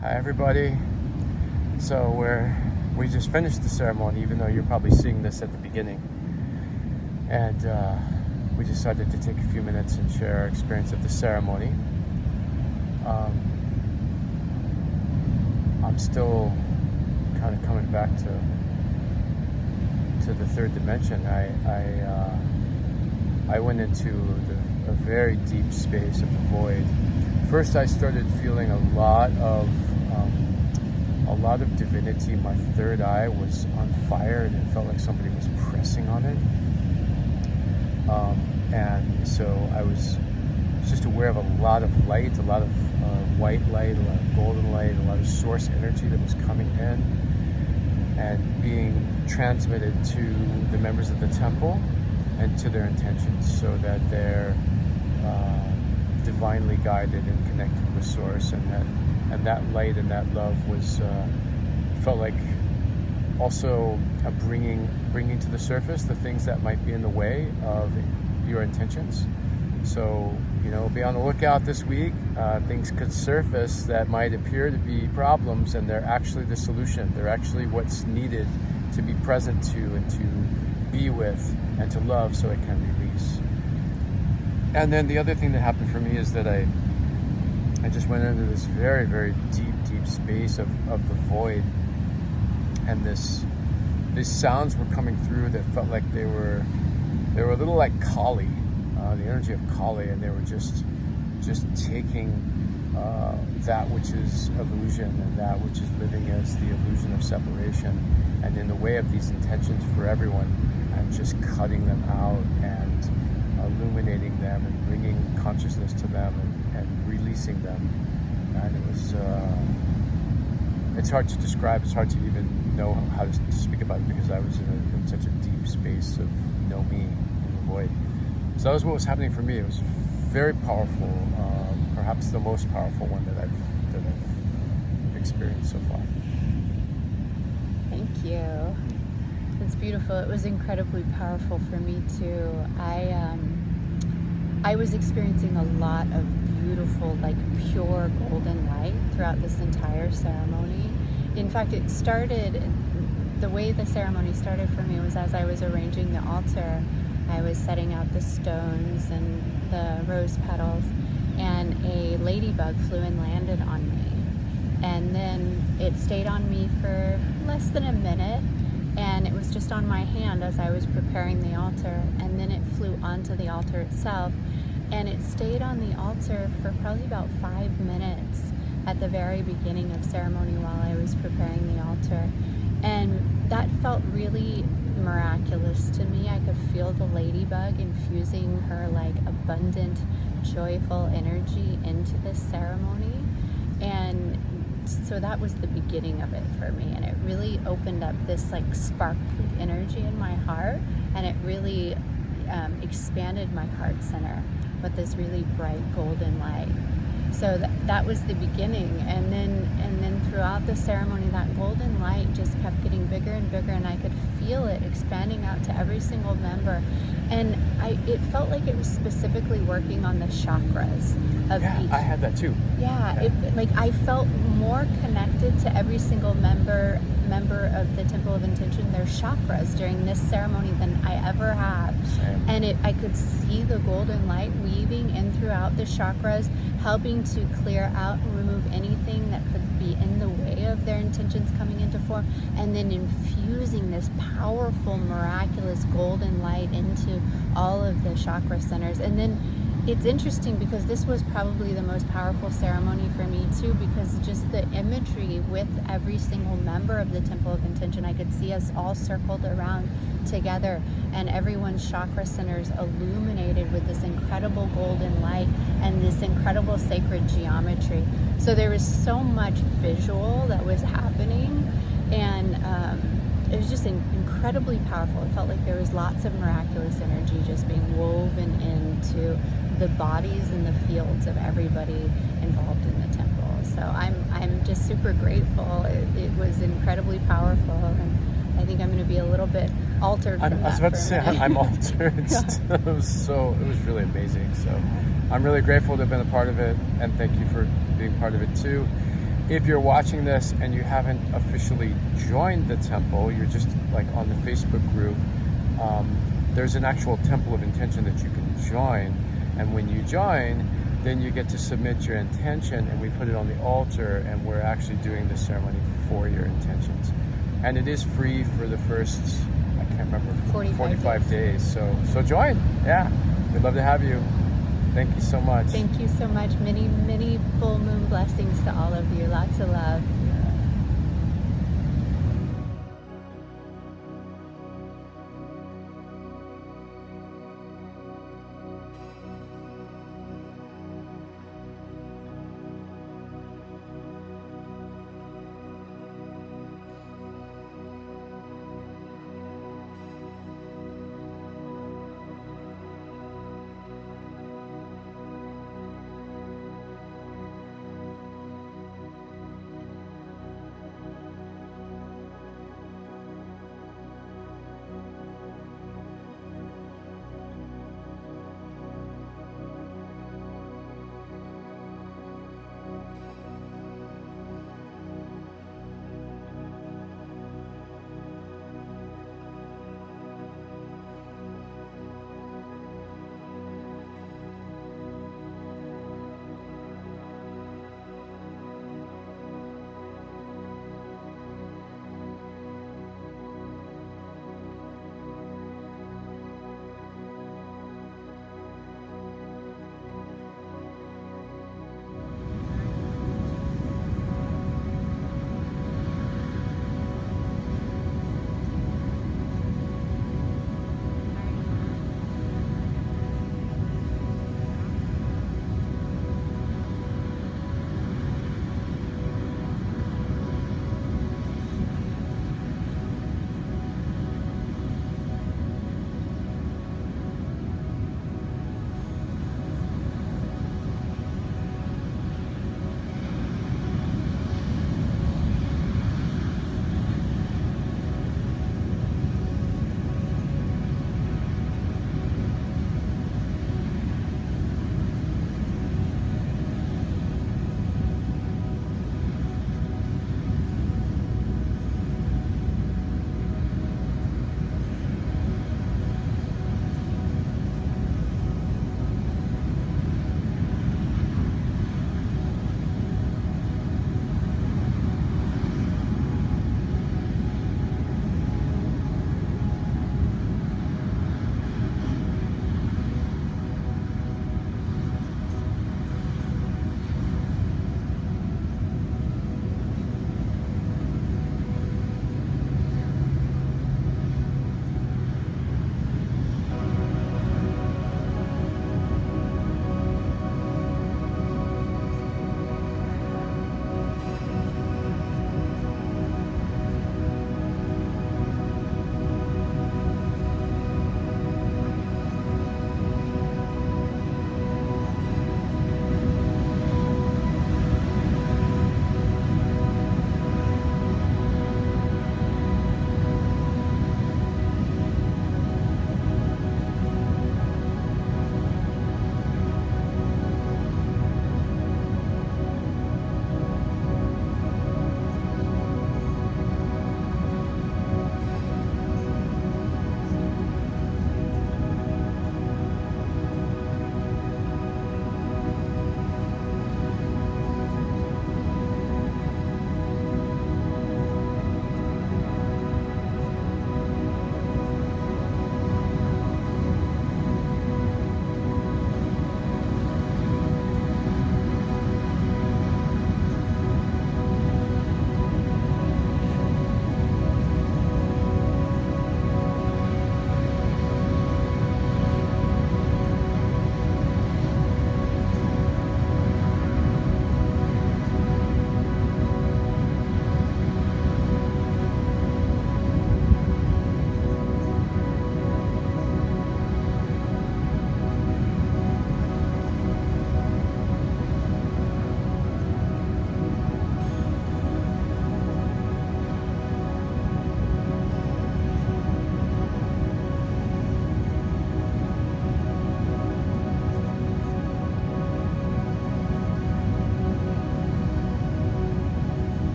Hi everybody. So we just finished the ceremony, even though you're probably seeing this at the beginning. And we decided to take a few minutes and share our experience of the ceremony. I'm still kind of coming back to the third dimension. I went into a very deep space of the void. First, I started feeling a lot of divinity. My third eye was on fire, and it felt like somebody was pressing on it. And so I was just aware of a lot of light, a lot of white light, a lot of golden light, a lot of source energy that was coming in and being transmitted to the members of the temple and to their intentions, so that they're divinely guided and connected with source, and that light and that love was felt like also bringing to the surface the things that might be in the way of your intentions. So, be on the lookout this week. Things could surface that might appear to be problems, and they're actually the solution. They're actually what's needed to be present to and to be with and to love, so it can release. And then the other thing that happened for me is that I just went into this very, very deep space of the void, and these sounds were coming through that felt like they were a little like Kali, the energy of Kali, and they were just taking that which is illusion and that which is living as the illusion of separation, and in the way of these intentions for everyone, and just cutting them out and illuminating them and bringing consciousness to them and releasing them. And it was it's hard to describe, it's hard to even know how to speak about it, because I was in such a deep space of me in the void. So that was what was happening for me. It was very powerful, perhaps the most powerful one that I've experienced so far. Thank you. It's beautiful. It was incredibly powerful for me too. I was experiencing a lot of beautiful, like pure golden light throughout this entire ceremony. In fact, the way the ceremony started for me was as I was arranging the altar. I was setting out the stones and the rose petals, and a ladybug flew and landed on me. And then it stayed on me for less than a minute, and it was just on my hand as I was preparing the altar, and then it flew onto the altar itself, and it stayed on the altar for probably about 5 minutes at the very beginning of ceremony while I was preparing the altar. And that felt really miraculous to me. I could feel the ladybug infusing her like abundant, joyful energy into this ceremony. And so that was the beginning of it for me, and it really opened up this like sparkly energy in my heart, and it really expanded my heart center with this really bright golden light. So that was the beginning, and then throughout the ceremony, that golden light just kept getting bigger and bigger, and I could feel it expanding out to every single member. And it felt like it was specifically working on the chakras of each. I had that too. Yeah. I felt more connected to every single member of the Temple of Intention, their chakras, during this ceremony than I ever have. Same. And I could see the golden light weaving in throughout the chakras, helping to clear out and remove anything that could be in the way of their intentions coming into form, and then infusing this powerful, miraculous golden light into all of the chakra centers. And then it's interesting because this was probably the most powerful ceremony for me too, because just the imagery with every single member of the Temple of Intention, I could see us all circled around together, and everyone's chakra centers illuminated with this incredible golden light and this incredible sacred geometry. So there was so much visual that was happening, and it was just incredibly powerful. It felt like there was lots of miraculous energy just being woven into the bodies and the fields of everybody involved in the temple. So I'm just super grateful. It was incredibly powerful, and I think I'm going to be a little bit altered from that. I was about to say, I'm altered. Yeah. It was really amazing. So I'm really grateful to have been a part of it, and thank you for being part of it too. if you're watching this and you haven't officially joined the temple, you're just like on the Facebook group, there's an actual temple of intention that you can join. And when you join, then you get to submit your intention, and we put it on the altar, and we're actually doing the ceremony for your intentions. And it is free for the first, I can't remember, 45 days. So join. Yeah, we'd love to have you. Thank you so much. Thank you so much. Many, many full moon blessings to all of you. Lots of love.